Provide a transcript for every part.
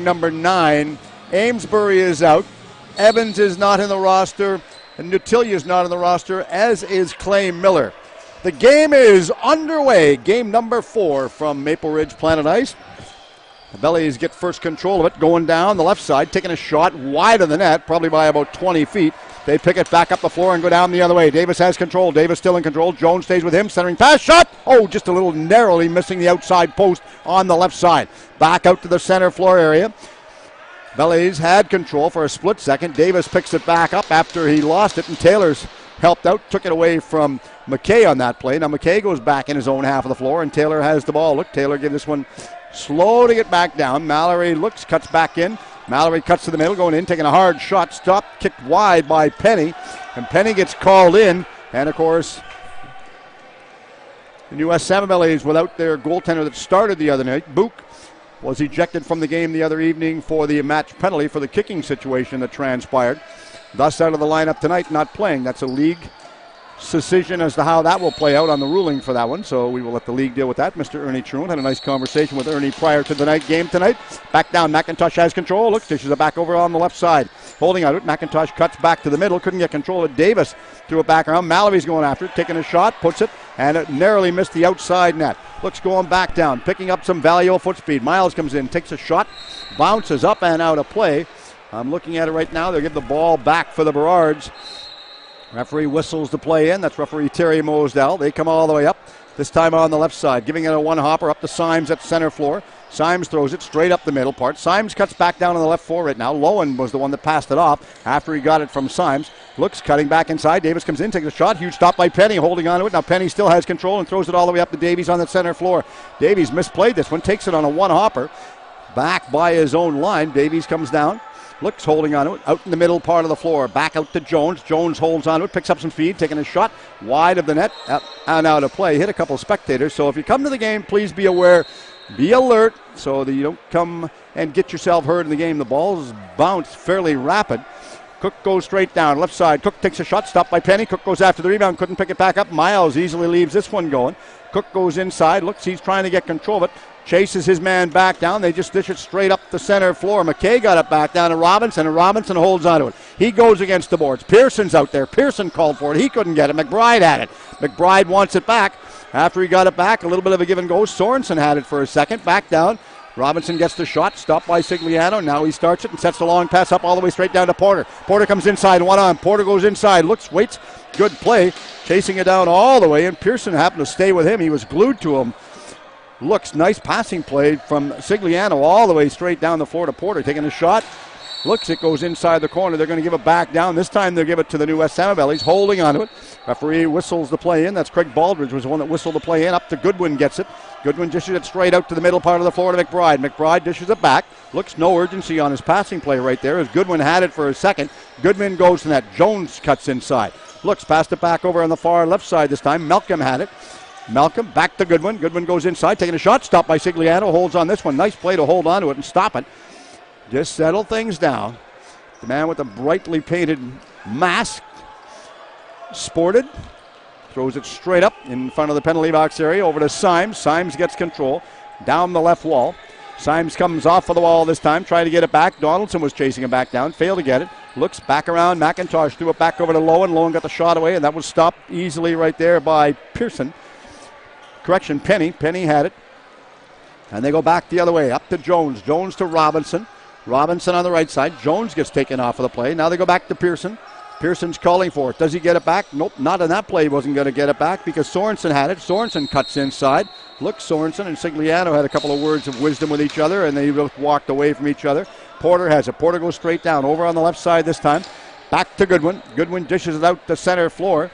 Number 9, Amesbury is out. Evans is not in the roster, and Nutilia is not in the roster, as is Clay Miller. The game is underway. Game number 4 from Maple Ridge Planet Ice. The Bellies get first control of it, going down the left side, taking a shot wide of the net, probably by about 20 feet. They pick it back up the floor and go down the other way. Davis has control. Davis still in control. Jones stays with him. Centering pass. Shot. Oh, just a little narrowly missing the outside post on the left side. Back out to the center floor area. Bellies had control for a split second. Davis picks it back up after he lost it, and Taylor's helped out, took it away from McKay on that play. Now McKay goes back in his own half of the floor, and Taylor has the ball. Look, Taylor gives this one slow to get back down. Mallory looks, cuts back in. Mallory cuts to the middle, going in, taking a hard shot. Stopped, kicked wide by Penny. And Penny gets called in. And, of course, the U.S. Salmon Bellies without their goaltender that started the other night. Book was ejected from the game the other evening for the match penalty for the kicking situation that transpired. Thus out of the lineup tonight, not playing. That's a league decision as to how that will play out on the ruling for that one, so we will let the league deal with that. Mr. Ernie Truant had a nice conversation with Ernie prior to the night game tonight. Back down, McIntosh has control. Looks, dishes it back over on the left side. Holding out it, McIntosh cuts back to the middle, couldn't get control of Davis. Threw it back around. Mallory's going after it, taking a shot, puts it, and it narrowly missed the outside net. Looks going back down, picking up some valuable foot speed. Miles comes in, takes a shot, bounces up and out of play. I'm looking at it right now. They'll give the ball back for the Burrards. Referee whistles the play in. That's referee Terry Mosdell. They come all the way up, this time on the left side, giving it a one-hopper up to Symes at center floor. Symes throws it straight up the middle part. Symes cuts back down on the left floor right now. Lowen was the one that passed it off after he got it from Symes. Looks, cutting back inside. Davis comes in, takes a shot. Huge stop by Penny, holding on to it. Now Penny still has control and throws it all the way up to Davies on the center floor. Davies misplayed this one, takes it on a one-hopper. Back by his own line. Davies comes down. Looks, holding on to it, out in the middle part of the floor. Back out to Jones. Jones holds on to it, picks up some speed, taking a shot wide of the net and out of play. Hit a couple of spectators. So if you come to the game, please be aware, be alert, so that you don't come and get yourself hurt in the game. The ball's bounced fairly rapid. Cook goes straight down, left side. Cook takes a shot, stopped by Penny. Cook goes after the rebound, couldn't pick it back up. Miles easily leaves this one going. Cook goes inside, looks, he's trying to get control of it. Chases his man back down. They just dish it straight up the center floor. McKay got it back down to Robinson, and Robinson holds onto it. He goes against the boards. Pearson's out there. Pearson called for it. He couldn't get it. McBride had it. McBride wants it back. After he got it back, a little bit of a give and go. Sorensen had it for a second. Back down. Robinson gets the shot. Stopped by Sigliano. Now he starts it and sets the long pass up all the way straight down to Porter. Porter comes inside, one on. Porter goes inside. Looks, waits. Good play. Chasing it down all the way, and Pearson happened to stay with him. He was glued to him. Looks, nice passing play from Sigliano all the way straight down the floor to Porter. Taking a shot. Looks, it goes inside the corner. They're going to give it back down. This time they'll give it to the new West Salmon Bellies, holding onto it. Referee whistles the play in. That's Craig Baldridge was the one that whistled the play in. Up to Goodwin, gets it. Goodwin dishes it straight out to the middle part of the floor to McBride. McBride dishes it back. Looks, no urgency on his passing play right there as Goodwin had it for a second. Goodwin goes to that. Jones cuts inside. Looks, passed it back over on the far left side this time. Malcolm had it. Malcolm back to Goodwin. Goodwin goes inside, taking a shot. Stopped by Sigliano. Holds on this one. Nice play to hold on to it and stop it. Just settle things down. The man with the brightly painted mask sported. Throws it straight up in front of the penalty box area over to Symes. Symes gets control down the left wall. Symes comes off of the wall this time, trying to get it back. Donaldson was chasing him back down. Failed to get it. Looks back around. McIntosh threw it back over to Lowen. Lowen got the shot away, and that was stopped easily right there by Pearson. Correction, Penny. Penny had it. And they go back the other way. Up to Jones. Jones to Robinson. Robinson on the right side. Jones gets taken off of the play. Now they go back to Pearson. Pearson's calling for it. Does he get it back? Nope, not on that play. He wasn't going to get it back because Sorensen had it. Sorensen cuts inside. Look, Sorensen and Sigliano had a couple of words of wisdom with each other, and they both walked away from each other. Porter has it. Porter goes straight down. Over on the left side this time. Back to Goodwin. Goodwin dishes it out to center floor.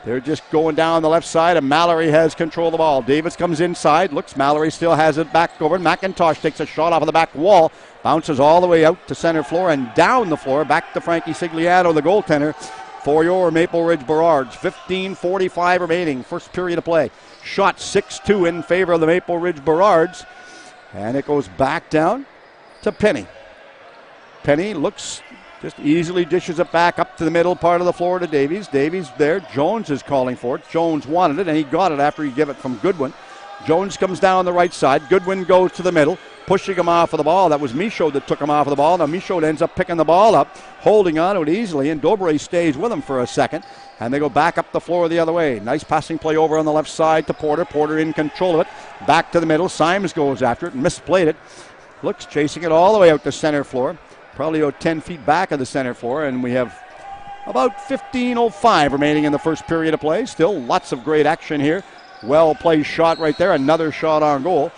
They're just going down the left side, and Mallory has control of the ball. Davis comes inside. Looks, Mallory still has it back over. McIntosh takes a shot off of the back wall. Bounces all the way out to center floor and down the floor. Back to Frankie Sigliano, the goaltender, for your Maple Ridge Burrards. 15:45 remaining. First period of play. Shot 6-2 in favor of the Maple Ridge Burrards. And it goes back down to Penny. Penny looks, just easily dishes it back up to the middle part of the floor to Davies. Davies there. Jones is calling for it. Jones wanted it, and he got it after he gave it from Goodwin. Jones comes down the right side. Goodwin goes to the middle, pushing him off of the ball. That was Michaud that took him off of the ball. Now Michaud ends up picking the ball up, holding on to it easily, and Dobre stays with him for a second. And they go back up the floor the other way. Nice passing play over on the left side to Porter. Porter in control of it. Back to the middle. Symes goes after it. Misplayed it. Looks chasing it all the way out to center floor. Probably 10 feet back of the center floor. And we have about 15:05 remaining in the first period of play. Still lots of great action here. Well played shot right there. Another shot on goal.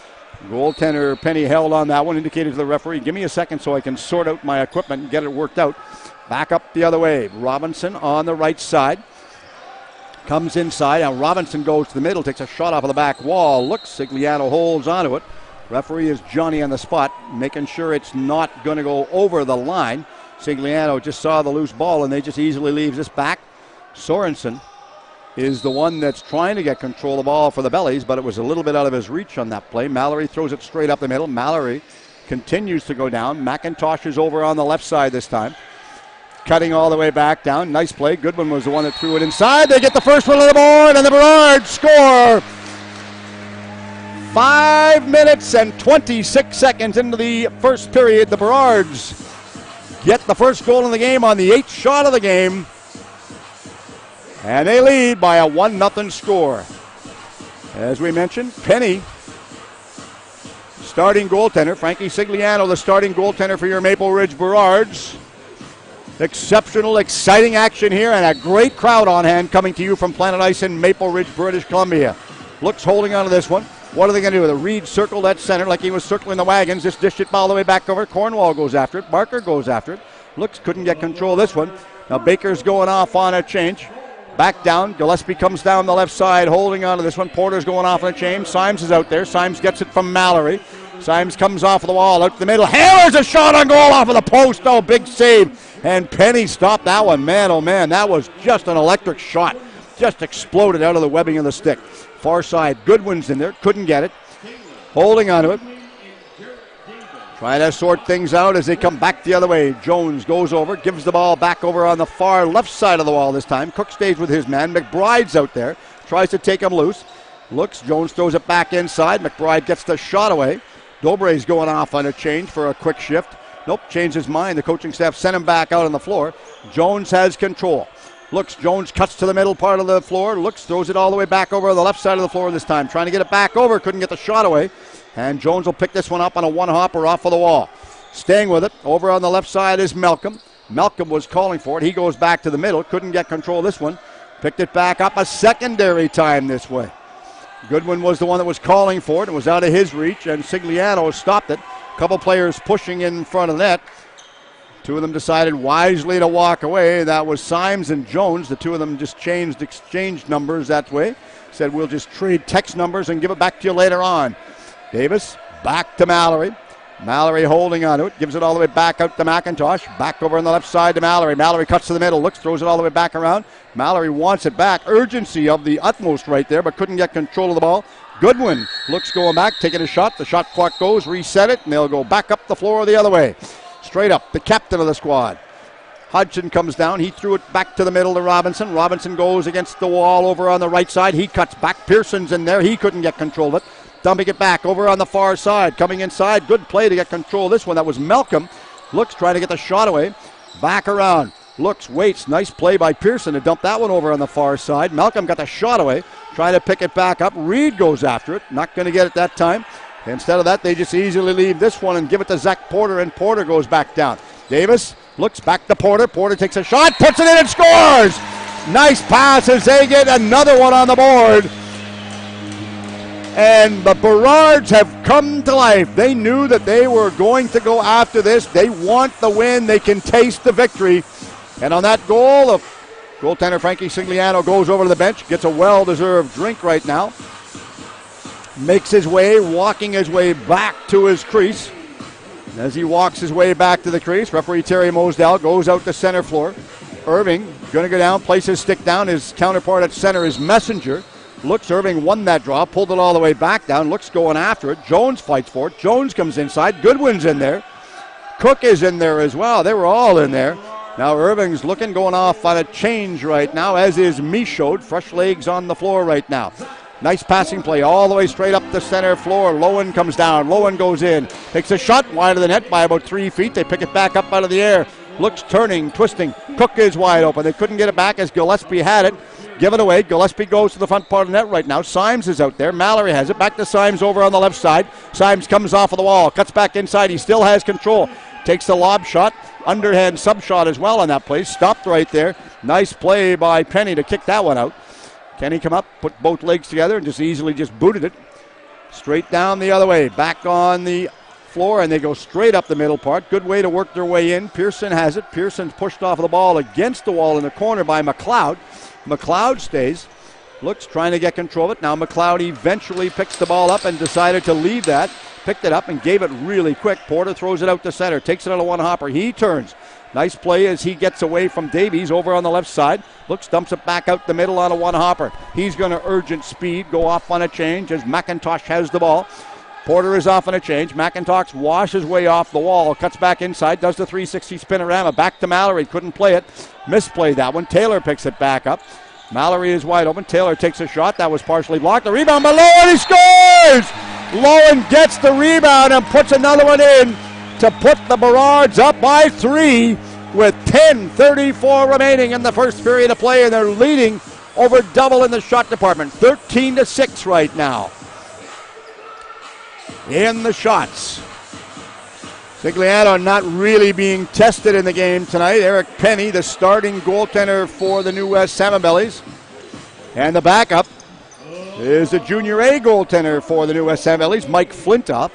Goaltender Penny held on that one. Indicated to the referee, give me a second so I can sort out my equipment and get it worked out. Back up the other way. Robinson on the right side. Comes inside. Now Robinson goes to the middle, takes a shot off of the back wall. Looks, Sigliano holds onto it. Referee is Johnny on the spot, making sure it's not going to go over the line. Sigliano just saw the loose ball, and they just easily leaves this back. Sorensen is the one that's trying to get control of the ball for the Bellies, but it was a little bit out of his reach on that play. Mallory throws it straight up the middle. Mallory continues to go down. McIntosh is over on the left side this time. Cutting all the way back down. Nice play. Goodwin was the one that threw it inside. They get the first one on the board, and the Burrards score. 5 minutes and 26 seconds into the first period. The Burrards get the first goal in the game on the 8th shot of the game. And they lead by a 1-0 score. As we mentioned, Penny, starting goaltender. Frankie Sigliano, the starting goaltender for your Maple Ridge Burrards. Exceptional, exciting action here, and a great crowd on hand coming to you from Planet Ice in Maple Ridge, British Columbia. Looks holding on to this one. What are they going to do? The Reed circled at center like he was circling the wagons. Just dished it all the way back over. Cornwall goes after it. Barker goes after it. Looks couldn't get control of this one. Now Baker's going off on a change. Back down. Gillespie comes down the left side holding on to this one. Porter's going off on a change. Symes is out there. Symes gets it from Mallory. Symes comes off of the wall out the middle. Hammers a shot on goal off of the post. Oh, big save. And Penny stopped that one. Man, oh man, that was just an electric shot. Just exploded out of the webbing of the stick. Far side, Goodwin's in there. Couldn't get it. Holding on to it. Trying to sort things out as they come back the other way. Jones goes over, gives the ball back over on the far left side of the wall this time. Cook stays with his man. McBride's out there. Tries to take him loose. Looks, Jones throws it back inside. McBride gets the shot away. Dobre's going off on a change for a quick shift. Nope, changed his mind. The coaching staff sent him back out on the floor. Jones has control. Looks, Jones cuts to the middle part of the floor. Looks, throws it all the way back over on the left side of the floor this time. Trying to get it back over. Couldn't get the shot away. And Jones will pick this one up on a one-hopper off of the wall. Staying with it. Over on the left side is Malcolm. Malcolm was calling for it. He goes back to the middle. Couldn't get control of this one. Picked it back up a secondary time this way. Goodwin was the one that was calling for it. It was out of his reach, and Sigliano stopped it. A couple players pushing in front of the net. Two of them decided wisely to walk away. That was Symes and Jones. The two of them just exchanged numbers that way. Said, we'll just trade text numbers and give it back to you later on. Davis back to Mallory. Mallory holding on to it. Gives it all the way back out to McIntosh. Back over on the left side to Mallory. Mallory cuts to the middle. Looks, throws it all the way back around. Mallory wants it back. Urgency of the utmost right there, but couldn't get control of the ball. Goodwin looks going back, taking a shot. The shot clock goes, reset it, and they'll go back up the floor the other way. Straight up, the captain of the squad. Hodgson comes down. He threw it back to the middle to Robinson. Robinson goes against the wall over on the right side. He cuts back. Pearson's in there. He couldn't get control of it. Dumping it back over on the far side. Coming inside. Good play to get control of this one. That was Malcolm. Looks, trying to get the shot away. Back around. Looks, waits. Nice play by Pearson to dump that one over on the far side. Malcolm got the shot away. Trying to pick it back up. Reed goes after it. Not going to get it that time. Instead of that, they just easily leave this one and give it to Zach Porter, and Porter goes back down. Davis looks back to Porter. Porter takes a shot, puts it in and scores! Nice pass as they get another one on the board. And the Burrards have come to life. They knew that they were going to go after this. They want the win. They can taste the victory. And on that goal, the goaltender Frankie Sigliano goes over to the bench, gets a well-deserved drink right now. Makes his way, walking his way back to his crease. As he walks his way back to the crease, referee Terry Mosdell goes out to center floor. Irving going to go down, place his stick down. His counterpart at center is Messenger. Looks, Irving won that draw, pulled it all the way back down. Looks going after it. Jones fights for it. Jones comes inside. Goodwin's in there. Cook is in there as well. They were all in there. Now Irving's looking, going off on a change right now, as is Michaud. Fresh legs on the floor right now. Nice passing play all the way straight up the center floor. Lowen comes down. Lowen goes in. Takes a shot wide of the net by about 3 feet. They pick it back up out of the air. Looks turning, twisting. Cook is wide open. They couldn't get it back as Gillespie had it. Give it away. Gillespie goes to the front part of the net right now. Symes is out there. Mallory has it. Back to Symes over on the left side. Symes comes off of the wall. Cuts back inside. He still has control. Takes the lob shot. Underhand sub shot as well on that play. Stopped right there. Nice play by Penny to kick that one out. Kenny come up, put both legs together, and just easily booted it. Straight down the other way. Back on the floor, and they go straight up the middle part. Good way to work their way in. Pearson has it. Pearson's pushed off of the ball against the wall in the corner by McLeod. McLeod stays. Looks, trying to get control of it. Now McLeod eventually picks the ball up and decided to leave that. Picked it up and gave it really quick. Porter throws it out to center. Takes it on a one-hopper. He turns. Nice play as he gets away from Davies over on the left side. Looks, dumps it back out the middle on a one-hopper. He's going to urgent speed, go off on a change as McIntosh has the ball. Porter is off on a change. McIntosh washes way off the wall, cuts back inside, does the 360 spinorama. Back to Mallory, couldn't play it. Misplayed that one. Taylor picks it back up. Mallory is wide open. Taylor takes a shot. That was partially blocked. The rebound by Lowen. He scores! Lowen gets the rebound and puts another one in to put the Burrards up by 3 with 10:34 remaining in the first period of play, and they're leading over double in the shot department. 13-6 right now in the shots. Sigliano not really being tested in the game tonight. Eric Penny, the starting goaltender for the New West Salmon Bellies. And the backup is the Junior A goaltender for the New West Salmon Bellies, Mike Flintoff.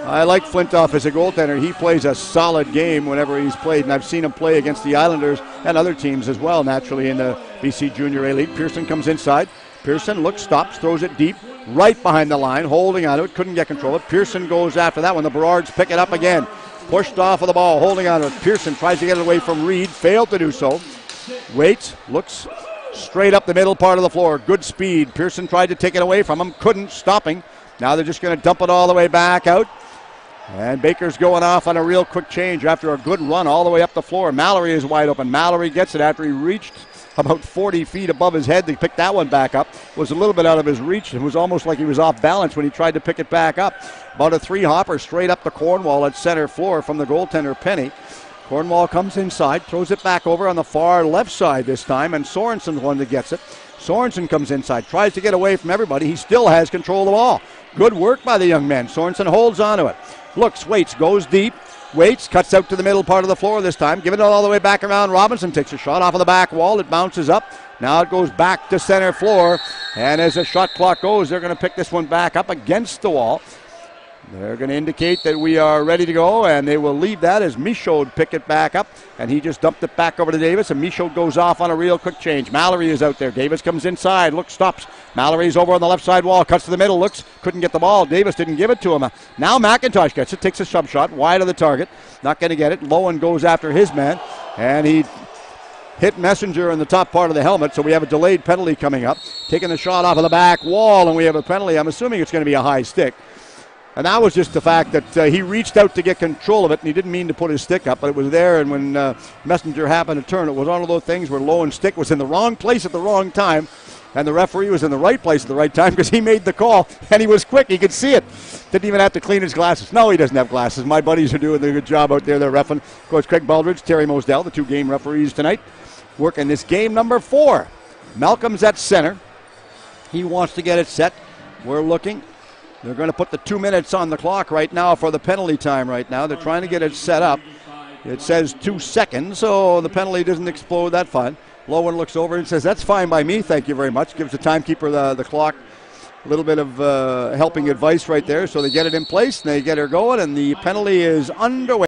I like Flintoff as a goaltender. He plays a solid game whenever he's played, and I've seen him play against the Islanders and other teams as well, naturally, in the BC Junior A League. Pearson comes inside. Pearson looks, stops, throws it deep, right behind the line, holding on to it, couldn't get control of it. Pearson goes after that one. The Burrards pick it up again. Pushed off of the ball, holding on to it. Pearson tries to get it away from Reed, failed to do so. Waits, looks straight up the middle part of the floor. Good speed. Pearson tried to take it away from him, couldn't, stopping. Now they're just going to dump it all the way back out. And Baker's going off on a real quick change after a good run all the way up the floor. Mallory is wide open. Mallory gets it after he reached about 40 feet above his head. They picked that one back up. Was a little bit out of his reach. It was almost like he was off balance when he tried to pick it back up. About a 3-hopper straight up the Cornwall at center floor from the goaltender Penny. Cornwall comes inside, throws it back over on the far left side this time, and Sorensen's one that gets it. Sorensen comes inside, tries to get away from everybody. He still has control of the ball. Good work by the young man. Sorensen holds on to it. Looks, waits, goes deep. Waits, cuts out to the middle part of the floor this time. Giving it all the way back around. Robinson takes a shot off of the back wall. It bounces up. Now it goes back to center floor. And as the shot clock goes, they're going to pick this one back up against the wall. They're going to indicate that we are ready to go, and they will leave that as Michaud pick it back up, and he just dumped it back over to Davis, and Michaud goes off on a real quick change. Mallory is out there. Davis comes inside, looks, stops. Mallory's over on the left side wall, cuts to the middle, looks, couldn't get the ball. Davis didn't give it to him. Now McIntosh gets it, takes a sub shot, wide of the target. Not going to get it. Lowen goes after his man, and he hit Messenger in the top part of the helmet, so we have a delayed penalty coming up. Taking the shot off of the back wall, and we have a penalty. I'm assuming it's going to be a high stick. And that was just the fact that he reached out to get control of it, and he didn't mean to put his stick up, but it was there, and when Messenger happened to turn, it was one of those things where Lowen's stick was in the wrong place at the wrong time, and the referee was in the right place at the right time because he made the call, and he was quick. He could see it. Didn't even have to clean his glasses. No, he doesn't have glasses. My buddies are doing a good job out there. They're reffing. Coach Craig Baldridge, Terry Mosdell, the two game referees tonight, working this game number 4. Malcolm's at center. He wants to get it set. We're looking. They're going to put the 2 minutes on the clock right now for the penalty time right now. They're trying to get it set up. It says 2 seconds, so the penalty doesn't explode that fine. Lowen looks over and says, that's fine by me, thank you very much. Gives the timekeeper the clock a little bit of helping advice right there. So they get it in place, and they get her going, and the penalty is underway.